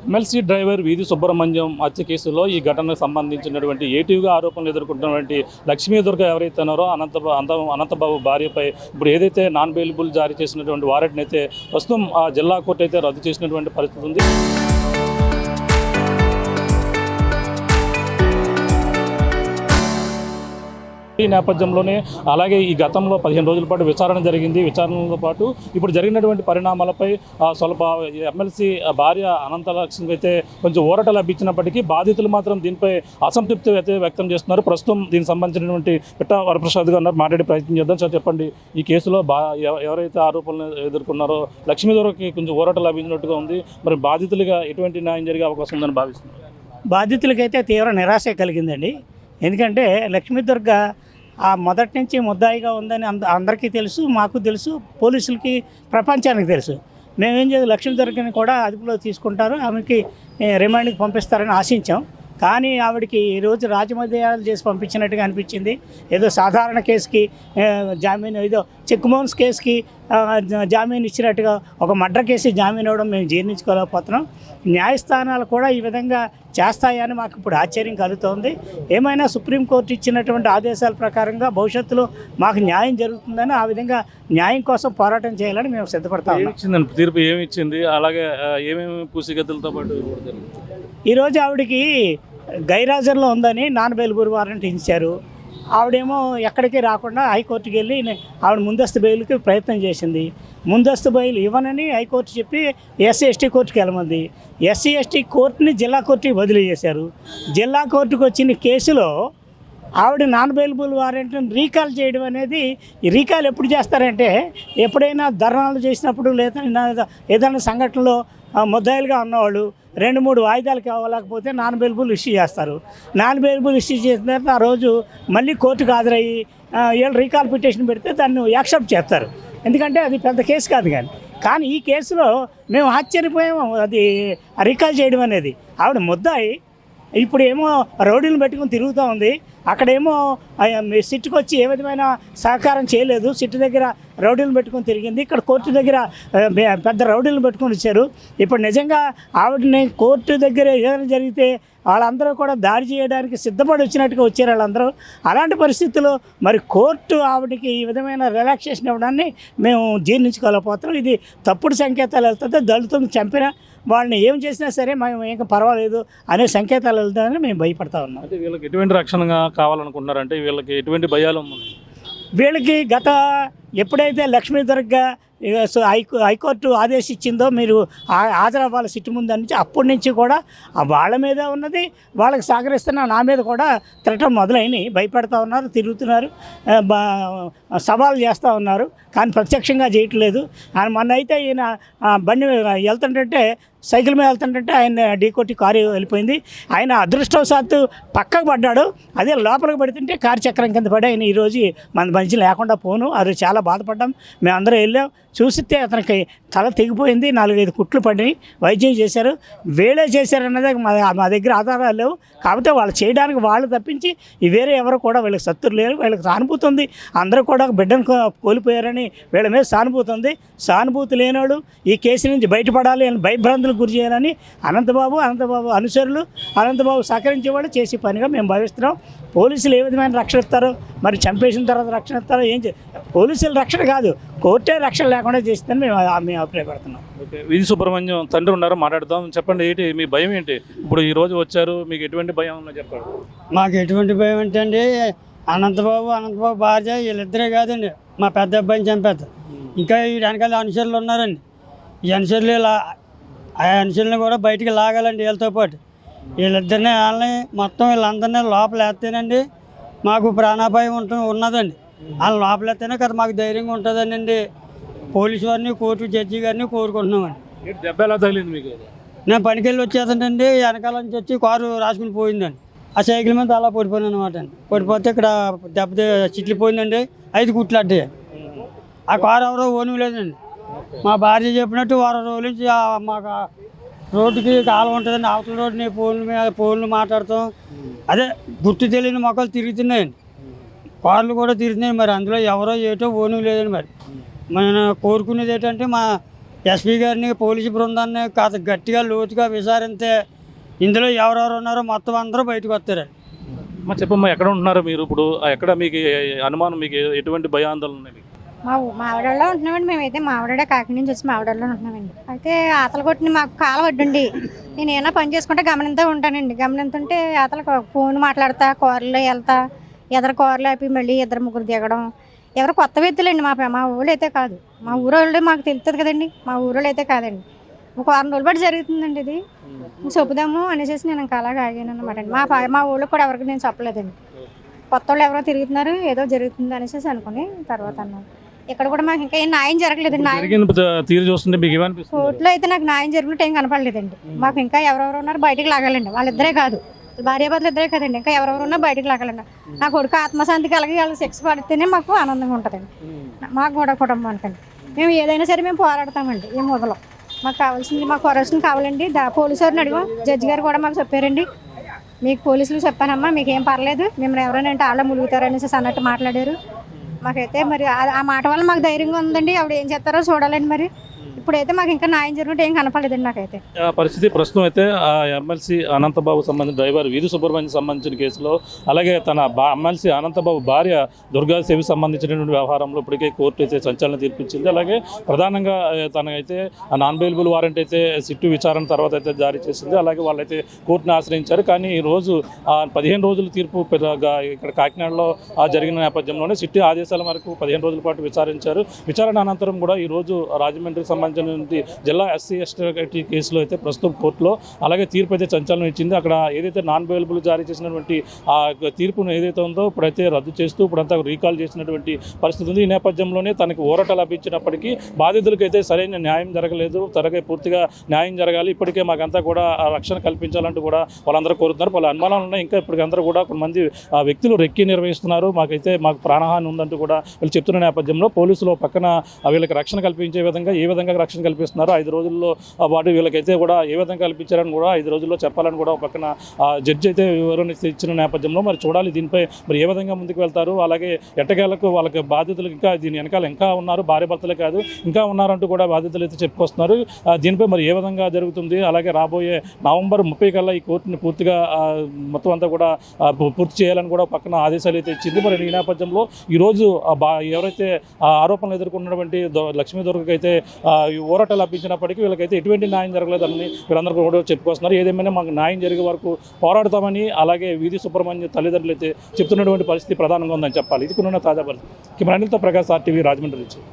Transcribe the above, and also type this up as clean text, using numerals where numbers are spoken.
MLC driver వీధి సుబ్రహ్మణ్యం హత్య కేసులో ఈ ఘటనకు సంబంధించినటువంటి ఏటీవ్గా ఆరోపణలు ఎదుర్కొంటున్నటువంటి లక్ష్మీదుర్గ ఎవరైతే ఉన్నారో అనంతబాబు భార్యపై ఇప్పుడు ఏదైతే నాన్ బెయిలబుల్ జారీ చేసినటువంటి వారెంట్ని అయితే ప్రస్తుతం ఆ జిల్లా కోర్టు అయితే రద్దు చేసినటువంటి పరిస్థితి ఉంది. ఈ నేపథ్యంలోనే అలాగే ఈ గతంలో 15 రోజుల పాటు విచారణ జరిగింది. విచారణతో పాటు ఇప్పుడు జరిగినటువంటి పరిణామాలపై స్వల్ప ఎమ్మెల్సీ భార్య అనంతలక్ష్మికి అయితే కొంచెం ఊరట లభించినప్పటికీ బాధితులు మాత్రం దీనిపై అసంతృప్తి అయితే వ్యక్తం చేస్తున్నారు. ప్రస్తుతం దీనికి సంబంధించినటువంటి పిట్టా వరప్రసాద్ గారు ఉన్నారు, మాట్లాడే ప్రయత్నం చేద్దాం. సార్ చెప్పండి, ఈ కేసులో ఎవరైతే ఆరోపణలు ఎదుర్కొన్నారో లక్ష్మీదుర్గకి కొంచెం ఊరట లభించినట్టుగా ఉంది. మరి బాధితులుగా ఎటువంటి న్యాయం జరిగే అవకాశం ఉందని భావిస్తున్నారు? బాధితులకైతే తీవ్ర నిరాశ కలిగిందండి. ఎందుకంటే లక్ష్మీదుర్గ మొదటి నుంచి ముద్దాయిగా ఉందని అందరికీ తెలుసు, మాకు తెలుసు, పోలీసులకి, ప్రపంచానికి తెలుసు. మేమేం చేయాలి, లక్ష్మీదుర్గని కూడా అదుపులో తీసుకుంటారు, ఆమెకి రిమాండ్కి పంపిస్తారని ఆశించాం. కానీ ఆవిడకి ఈరోజు రాజమధ్యాలు చేసి పంపించినట్టుగా అనిపించింది. ఏదో సాధారణ కేసుకి జామీన్, ఏదో చెక్ బౌన్స్ కేసుకి జామీన్ ఇచ్చినట్టుగా ఒక మర్డర్ కేసు జామీన్ ఇవ్వడం మేము జీర్ణించుకోలేకపోతున్నాం. న్యాయస్థానాలు కూడా ఈ విధంగా చేస్తాయని మాకు ఇప్పుడు ఆశ్చర్యం కలుగుతోంది. ఏమైనా సుప్రీంకోర్టు ఇచ్చినటువంటి ఆదేశాల ప్రకారంగా భవిష్యత్తులో మాకు న్యాయం జరుగుతుందని, ఆ విధంగా న్యాయం కోసం పోరాటం చేయాలని మేము సిద్ధపడతాం. ఇచ్చిందండి తీర్పు, ఏమి ఇచ్చింది, అలాగే ఏమేమి పూసిగతులతో పాటు ఈరోజు ఆవిడకి గైరాజర్లో ఉందని నాన్ బెయిలబుల్ వారెంట్ ఇచ్చారు. ఆవిడేమో ఎక్కడికి రాకుండా హైకోర్టుకి వెళ్ళి ఆవిడ ముందస్తు బెయిల్కి ప్రయత్నం చేసింది. ముందస్తు బెయిల్ ఇవ్వనని హైకోర్టు చెప్పి ఎస్సీ/ఎస్టీ కోర్టుకి వెళ్ళమంది. ఎస్సీ/ఎస్టీ కోర్టుని జిల్లా కోర్టుకి బదిలీ చేశారు. జిల్లా కోర్టుకు వచ్చిన కేసులో ఆవిడ నాన్ బెయిలబుల్ వారెంట్ని రీకాల్ చేయడం అనేది, రీకాల్ ఎప్పుడు చేస్తారంటే ఎప్పుడైనా ధర్నాలు చేసినప్పుడు, లేదా ఏదైనా సంఘటనలో ముద్దాయిలుగా ఉన్నవాళ్ళు 2-3 వాయిదాలు కావాలకపోతే నాన్ బెయిలబుల్ ఇష్యూ చేస్తారు. నాన్ బెయిలబుల్ ఇష్యూ చేసిన తర్వాత ఆ రోజు మళ్ళీ కోర్టుకు హాజరయ్యి వీళ్ళు రీకాల్ పిటిషన్ పెడితే దాన్ని యాక్సెప్ట్ చేస్తారు. ఎందుకంటే అది పెద్ద కేసు కాదు. కానీ ఈ కేసులో మేము ఆశ్చర్యపోయాము అది రీకాల్ చేయడం అనేది. ఆవిడ ముద్దాయి ఇప్పుడు ఏమో రౌడీలను పెట్టుకుని తిరుగుతూ ఉంది. అక్కడేమో సిట్టుకు వచ్చి ఏ విధమైన సహకారం చేయలేదు. సిట్టు దగ్గర రౌడీలను పెట్టుకుని తిరిగింది, ఇక్కడ కోర్టు దగ్గర పెద్ద రౌడీలను పెట్టుకుని వచ్చారు. ఇప్పుడు నిజంగా ఆవిడని కోర్టు దగ్గర ఏదైనా జరిగితే వాళ్ళందరూ కూడా దాడి చేయడానికి సిద్ధపడి వచ్చినట్టుగా వచ్చారు వాళ్ళందరూ. అలాంటి పరిస్థితుల్లో మరి కోర్టు ఆవిడకి ఈ విధమైన రిలాక్సేషన్ ఇవ్వడాన్ని మేము జీర్ణించుకోలేకపోతున్నాం. ఇది తప్పుడు సంకేతాలు వెళ్తుంది. దళితులను చంపిన వాళ్ళని ఏం చేసినా సరే మేము ఏం పర్వాలేదు అనే సంకేతాలు వెళ్తామని మేము భయపడతా ఉన్నాం. అంటే వీళ్ళకి ఎటువంటి రక్షణగా కావాలనుకుంటున్నారంటే వీళ్ళకి ఎటువంటి భయాలు ఉన్నాయి? వీళ్ళకి ఎప్పుడైతే లక్ష్మీదుర్గ హైకోర్టు ఆదేశించిందో మీరు హాజరవ్వాలి సిట్టు ముందు నుంచి, అప్పటి నుంచి కూడా వాళ్ళ మీద ఉన్నది, వాళ్ళకి సహకరిస్తున్న నా మీద కూడా తిరగటం మొదలైనవి. భయపడతా ఉన్నారు, తిరుగుతున్నారు, సవాళ్ళు చేస్తూ ఉన్నారు, కానీ ప్రత్యక్షంగా చేయట్లేదు. మొన్న అయితే ఈయన బండి వెళ్తుంటే, సైకిల్ మీద వెళ్తుంటే ఆయన ఢీకొట్టి కారు వెళ్ళిపోయింది. ఆయన అదృష్టవశాత్తు పక్కకు పడ్డాడు. అదే లోపలికి పడుతుంటే కారు చక్రం కింద పడి ఆయన ఈరోజు మన మంచి లేకుండా పోను. అది చాలా బాధపడ్డాం. మేమందరం వెళ్ళాం, చూసితే అతనికి తల తెగిపోయింది, 4-5 కుట్లు పడి వైద్యం చేశారు. వేళే చేశారన్నది మా దగ్గర ఆధారాలు లేవు. కాకపోతే వాళ్ళు చేయడానికి వాళ్ళు తప్పించి వేరే ఎవరు కూడా వీళ్ళకి శత్రులు లేరు. వీళ్ళకి సానుభూతి ఉంది. అందరూ కూడా బిడ్డను కోల్పోయారని వీళ్ళ మీద సానుభూతి ఉంది. సానుభూతి లేనివాడు ఈ కేసు నుంచి బయటపడాలి అని భయభ్రాంతులకు గురి చేయాలని అనంతబాబు అనుచరులు, అనంతబాబు సహకరించేవాళ్ళు చేసే పనిగా మేము భావిస్తున్నాం. పోలీసులు ఏ విధమైన రక్షణ ఇస్తారో, మరి చంపేసిన తర్వాత రక్షణ ఇస్తారో పోలీసుల రక్షణ కాదు, కోర్టే రక్షణ లేకుండా చేస్తుందని మేము అభిప్రాయపడుతున్నాం. ఓకే, వీధి సుబ్రహ్మణ్యం తండ్రి ఉన్నారు, మాట్లాడదాం. చెప్పండి, ఏంటి మీ భయం ఏంటి? ఇప్పుడు ఈరోజు వచ్చారు, మీకు ఎటువంటి భయం ఉందో చెప్పండి. మాకు ఎటువంటి భయం అంటే అండి, అనంతబాబు భార్య వీళ్ళిద్దరే కాదండి, మా పెద్ద అబ్బాయిని చంపేస్తారు. ఇంకా ఈ వెనకాల అనుచరులు ఉన్నారండి. ఈ అనుచరులను కూడా బయటికి లాగాలండి వీళ్ళతో పాటు. వీళ్ళిద్దరిని వాళ్ళని మొత్తం వీళ్ళందరినీ లోపల వేస్తేనండి మాకు ప్రాణాపాయం ఉన్నదండి. వాళ్ళని లోపల వేస్తేనే కదా మాకు ధైర్యంగా ఉంటుందండి. పోలీసు వారిని, కోర్టు జడ్జి గారిని కోరుకుంటున్నామండి. దెబ్బ ఎలా తగిలింది మీకు? నేను పనికి వెళ్ళి వచ్చేదండి, వెనకాల నుంచి వచ్చి కారు రాసుకుని పోయిందండి. ఆ సైకిల్ మీద అలా పడిపోయాను అనమాట అండి. పడిపోతే ఇక్కడ దెబ్బ చిట్లిపోయిందండి, 5 కుట్లు అడ్డాయి. ఆ కారు ఎవరో ఓను లేదండి. మా భార్య చెప్పినట్టు 1 రోజుల నుంచి మాకు రోడ్డుకి కాలం ఉంటుందండి, అవతల రోడ్డుని ఫోన్లు మాట్లాడతాం. అదే గుర్తు తెలియని మొక్కలు తిరుగుతున్నాయండి, కార్లు కూడా తిరుగుతున్నాయి. మరి అందులో ఎవరో ఏటో ఓను లేదండి. మరి మనం కోరుకునేది ఏంటంటే ఎస్పీ గారిని పోలీసు బృందాన్ని కాస్త గట్టిగా లోతుగా విచారిస్తే ఇందులో ఎవరెవరు ఉన్నారో మొత్తం అందరూ బయటకు వస్తారండి. అమ్మా చెప్పమ్మా, ఎక్కడ ఉంటున్నారు మీరు ఇప్పుడు? ఎక్కడ మీకు అనుమానం, మీకు ఎటువంటి భయాందోళన ఉన్నాయి? మావిడలో ఉంటున్నామండి. మేమైతే మావిడ కాకినాడ నుంచి వచ్చి మావిడలో ఉంటున్నామండి. అయితే ఆతల కొట్టిన మాకు కాల వడ్డండి. నేను ఏమైనా పని చేసుకుంటే గమనంతో ఉంటానండి. గమనంతుంటే ఆతలకు ఫోన్ మాట్లాడతా, కూరలో వెళ్తా, ఎదర కూరలు ఆపి మళ్ళీ 2-3 దిగడం. ఎవరు కొత్త వ్యక్తులండి. మా ఊళ్ళు అయితే కాదు. మా ఊరోళ్ళు మాకు తెలుస్తుంది కదండి. మా ఊరోళ్ళు అయితే కాదండి. ఒక 6 రోజుల పాటు జరుగుతుందండి ఇది. చెప్పుదాము అనేసి నేను ఇంకా అలాగే ఆగాను అనమాట అండి. మా ఊళ్ళో కూడా ఎవరికి నేను చెప్పలేదండి. కొత్త వాళ్ళు ఎవరో తిరుగుతున్నారు, ఏదో జరుగుతుంది అనేసి అనుకుని తర్వాత అన్నాను. ఇక్కడ కూడా మాకు ఇంకా ఏం న్యాయం జరగలేదండి. తీరు చూస్తుంటే మీకు ఏమనిపిస్తుంది? కోర్టులో అయితే నాకు న్యాయం జరిగినట్టు ఏం కనపడలేదండి. మాకు ఇంకా ఎవరెవరు ఉన్నారు బయటికి లాగాలండి. వాళ్ళిద్దరే కాదు, భార్యాభర్తలు ఇద్దరే కదండి, ఇంకా ఎవరెవరు ఉన్నా బయటికి లాగాలండి. నా కొడుకు ఆత్మశాంతి కలిగి వాళ్ళకి శిక్ష పడితేనే మాకు ఆనందంగా ఉంటుందండి. మాకు కూడా కుటుంబానికండి మేము ఏదైనా సరే మేము పోరాడతామండి. ఏం వదలం. మాకు కావాల్సింది, మాకు కొరసం కావాలండి. పోలీసు వారిని అడిగాం. జడ్జి గారు కూడా మాకు చెప్పారండి, మీకు పోలీసులు చెప్పానమ్మా, మీకు ఏం పర్లేదు, మిమ్మల్ని ఎవరైనా అంటే వాళ్ళ ములుగుతారనేసి అన్నట్టు మాట్లాడారు. మాకైతే మరి ఆ మాట వల్ల మాకు ధైర్యంగా ఉందండి. ఆవిడ ఏం చేస్తారో చూడాలండి. మరి ఇప్పుడైతే మాకు ఇంకా న్యాయం జరిగినట్టు ఏం కనపడలేదండి నాకైతే. ఆ పరిస్థితి ప్రస్తుతం అయితే ఆ ఎమ్మెల్సీ అనంతబాబు సంబంధించిన డ్రైవర్ వీధి సుబ్రహ్మణ్యం సంబంధించిన కేసులో, అలాగే తన ఎమ్మెల్సీ అనంతబాబు భార్య దుర్గాదేవి సంబంధించినటువంటి వ్యవహారంలో ఇప్పటికే కోర్టు అయితే సంచలనం తీర్పిచ్చింది. అలాగే ప్రధానంగా తనకైతే నాన్ బెయిలబుల్ వారెంట్ అయితే సిట్టు విచారణ తర్వాత అయితే జారీ చేసింది. అలాగే వాళ్ళైతే కోర్టును ఆశ్రయించారు. కానీ ఈరోజు 15 రోజుల తీర్పు ఇక్కడ కాకినాడలో జరిగిన నేపథ్యంలోనే సిట్టు ఆదేశాల మేరకు 15 రోజుల పాటు విచారించారు. విచారణ అనంతరం కూడా ఈరోజు రాజమండ్రికి సంబంధించిన జిల్లా ఎస్సీ/ఎస్టీ కేసులో అయితే ప్రస్తుతం కోర్టులో అలాగే తీర్పు అయితే సంచలనం ఇచ్చింది. అక్కడ ఏదైతే నాన్ బెయిలబుల్ జారీ చేసినటువంటి ఆ తీర్పును ఏదైతే ఉందో ఇప్పుడైతే రద్దు చేస్తూ ఇప్పుడంతా రీకాల్ చేసినటువంటి పరిస్థితి ఉంది. ఈ నేపథ్యంలోనే తనకు ఊరట లభించినప్పటికీ బాధితులకైతే సరైన న్యాయం జరగలేదు. త్వరగా పూర్తిగా న్యాయం జరగాలి, ఇప్పటికే మాకంతా కూడా రక్షణ కల్పించాలంటూ కూడా వాళ్ళందరూ కోరుతున్నారు. వాళ్ళ అనుమానాలు ఉన్నాయి. ఇంకా ఇప్పటికందరూ కూడా కొంతమంది వ్యక్తులు రెక్కి నిర్వహిస్తున్నారు, మాకైతే ప్రాణహాని ఉందంటూ కూడా వీళ్ళు చెప్తున్న నేపథ్యంలో పోలీసులు పక్కన వీళ్ళకి రక్షణ కల్పించే విధంగా ఏ విధంగా రక్షణ కల్పిస్తున్నారు, 5 రోజుల్లో వాటి వీళ్ళకైతే కూడా ఏ విధంగా కల్పించారని కూడా 5 రోజుల్లో చెప్పాలని కూడా పక్కన జడ్జి అయితే వివరణ ఇచ్చిన నేపథ్యంలో మరి చూడాలి దీనిపై మరి ఏ విధంగా ముందుకు వెళ్తారు. అలాగే ఎట్టకేలకు వాళ్ళకి బాధితులకు ఇంకా దీని వెనకాల ఇంకా ఉన్నారు, భార్య భర్తలే కాదు ఇంకా ఉన్నారంటూ కూడా బాధితులు అయితే చెప్పుకొస్తున్నారు. దీనిపై మరి ఏ విధంగా జరుగుతుంది, అలాగే రాబోయే నవంబర్ 30 కల్లా ఈ కోర్టుని పూర్తిగా మొత్తం అంతా కూడా పూర్తి చేయాలని కూడా పక్కన ఆదేశాలు అయితే ఇచ్చింది. మరి ఈ నేపథ్యంలో ఈరోజు ఎవరైతే ఆరోపణలు ఎదుర్కొన్నటువంటి లక్ష్మీ దుర్గకైతే ఊరట లభించినప్పటికీ వీళ్ళకైతే ఎటువంటి న్యాయం జరగలేదని వీళ్ళందరూ కూడా చెప్పుకొస్తున్నారు. ఏదేమైనా మాకు న్యాయం జరిగే వరకు పోరాడతామని అలాగే వీధి సుబ్రహ్మణ్యం తల్లిదండ్రులు అయితే చెప్తున్నటువంటి పరిస్థితి ప్రధానంగా ఉందని చెప్పాలి. ఇది కూడా తాజా పరిస్థితి. కెమెరా అనిల్తో ప్రకాష్ RTV రాజమండ్రి నుంచి.